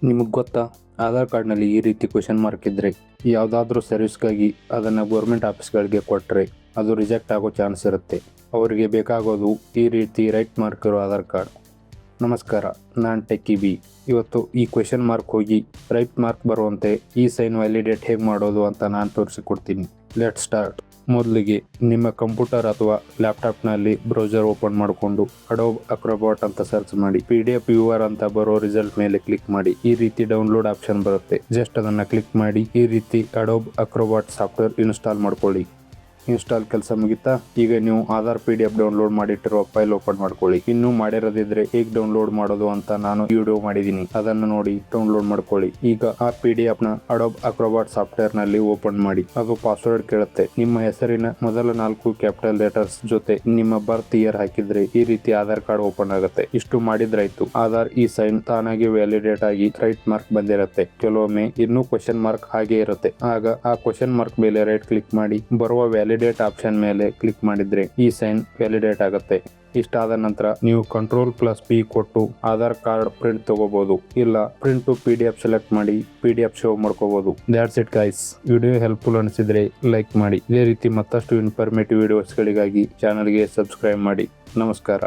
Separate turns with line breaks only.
ನಿಮಗೆ ಗೊತ್ತಾ, ಆಧಾರ್ ಕಾರ್ಡ್ನಲ್ಲಿ ಈ ರೀತಿ ಕ್ವೆಶನ್ ಮಾರ್ಕ್ ಇದ್ದರೆ ಯಾವುದಾದ್ರೂ ಸರ್ವಿಸ್ಗಾಗಿ ಅದನ್ನು ಗೌರ್ಮೆಂಟ್ ಆಫೀಸ್ಗಳಿಗೆ ಕೊಟ್ಟರೆ ಅದು ರಿಜೆಕ್ಟ್ ಆಗೋ ಚಾನ್ಸ್ ಇರುತ್ತೆ. ಅವರಿಗೆ ಬೇಕಾಗೋದು ಈ ರೀತಿ ರೈಟ್ ಮಾರ್ಕ್ ಇರೋ ಆಧಾರ್ ಕಾರ್ಡ್. ನಮಸ್ಕಾರ, ನಾನು ಟೆಕ್ಕಿ ಬಿ. ಇವತ್ತು ಈ ಕ್ವೆಶನ್ ಮಾರ್ಕ್ ಹೋಗಿ ರೈಟ್ ಮಾರ್ಕ್ ಬರುವಂತೆ ಈ ಸೈನ್ ವ್ಯಾಲಿಡೇಟ್ ಹೇಗೆ ಮಾಡೋದು ಅಂತ ನಾನು ತೋರಿಸಿಕೊಡ್ತೀನಿ. Let start. ಮೊದಲಿಗೆ ನಿಮ್ಮ ಕಂಪ್ಯೂಟರ್ ಅಥವಾ ಲ್ಯಾಪ್ಟಾಪ್ನಲ್ಲಿ ಬ್ರೌಸರ್ ಓಪನ್ ಮಾಡಿಕೊಂಡು ಅಡೋಬ್ ಅಕ್ರೋಬಾಟ್ ಅಂತ ಸರ್ಚ್ ಮಾಡಿ. PDF ವ್ಯೂವರ್ ಅಂತ ಬರೋ ರಿಸಲ್ಟ್ ಮೇಲೆ ಕ್ಲಿಕ್ ಮಾಡಿ. ಈ ರೀತಿ ಡೌನ್ಲೋಡ್ ಆಪ್ಷನ್ ಬರುತ್ತೆ. ಜಸ್ಟ್ ಅದನ್ನು ಕ್ಲಿಕ್ ಮಾಡಿ ಈ ರೀತಿ ಅಡೋಬ್ ಅಕ್ರೋಬಾಟ್ ಸಾಫ್ಟ್ವೇರ್ ಇನ್ಸ್ಟಾಲ್ ಮಾಡ್ಕೊಳ್ಳಿ. ಇನ್ಸ್ಟಾಲ್ ಕೆಲಸ ಮುಗಿತಾ? ಈಗ ನೀವು ಆಧಾರ್ PDF ಡೌನ್ಲೋಡ್ ಮಾಡಿಟ್ಟಿರೋ ಫೈಲ್ ಓಪನ್ ಮಾಡ್ಕೊಳ್ಳಿ. ಇನ್ನೂ ಮಾಡಿರೋದಿದ್ರೆ ಹೇಗೆ ಡೌನ್ಲೋಡ್ ಮಾಡೋದು ಅಂತ ನಾನು ವಿಡಿಯೋ ಮಾಡಿದ್ದೀನಿ, ಅದನ್ನು ನೋಡಿ ಡೌನ್ಲೋಡ್ ಮಾಡ್ಕೊಳ್ಳಿ. ಈಗ ಆ PDF ನ ಅಡೋಬ್ ಅಕ್ರೋಬಾಟ್ ಸಾಫ್ಟ್ವೇರ್ ನಲ್ಲಿ ಓಪನ್ ಮಾಡಿ. ಅದು ಪಾಸ್ವರ್ಡ್ ಕೇಳುತ್ತೆ. ನಿಮ್ಮ ಹೆಸರಿನ ಮೊದಲ 4 ಕ್ಯಾಪಿಟಲ್ ಲೆಟರ್ಸ್ ಜೊತೆ ನಿಮ್ಮ ಬರ್ತ್ ಇಯರ್ ಹಾಕಿದ್ರೆ ಈ ರೀತಿ ಆಧಾರ್ ಕಾರ್ಡ್ ಓಪನ್ ಆಗುತ್ತೆ. ಇಷ್ಟು ಮಾಡಿದ್ರಾಯ್ತು. ಆಧಾರ್ ಈ ಸೈನ್ ತಾನಾಗಿ ವ್ಯಾಲಿಡೇಟ್ ಆಗಿ ರೈಟ್ ಮಾರ್ಕ್ ಬಂದಿರುತ್ತೆ. ಕೆಲವೊಮ್ಮೆ ಇನ್ನೂ ಕ್ವೆಶನ್ ಮಾರ್ಕ್ ಹಾಗೆ ಇರುತ್ತೆ. ಆಗ ಆ ಕ್ವೆಶನ್ ಮಾರ್ಕ್ ಮೇಲೆ ರೈಟ್ ಕ್ಲಿಕ್ ಮಾಡಿ ಬರುವ ವ್ಯಾಲಿಡೇಟ್ ಆಪ್ಷನ್ ಮೇಲೆ ಕ್ಲಿಕ್ ಮಾಡಿದ್ರೆ ಈ ಸೈನ್ ವ್ಯಾಲಿಡೇಟ್ ಆಗುತ್ತೆ. ಇಷ್ಟಾದ ನಂತರ ನೀವು Ctrl+P ಕೊಟ್ಟು ಆಧಾರ್ ಕಾರ್ಡ್ ಪ್ರಿಂಟ್ ತಗೋಬಹುದು. ಇಲ್ಲ ಪ್ರಿಂಟ್ ಟು PDF ಸೆಲೆಕ್ಟ್ ಮಾಡಿ PDF ಶೋ ಮಾಡ್ಕೋಬಹುದು. That's it guys. Video helpful ಅನಿಸಿದ್ರೆ ಲೈಕ್ ಮಾಡಿ. ಇದೇ ರೀತಿ ಮತ್ತಷ್ಟು ಇನ್ಫಾರ್ಮೇಟಿವ್ ವಿಡಿಯೋಸ್ಗಳಿಗಾಗಿ ಚಾನಲ್ಗೆ ಸಬ್ಸ್ಕ್ರೈಬ್ ಮಾಡಿ. ನಮಸ್ಕಾರ.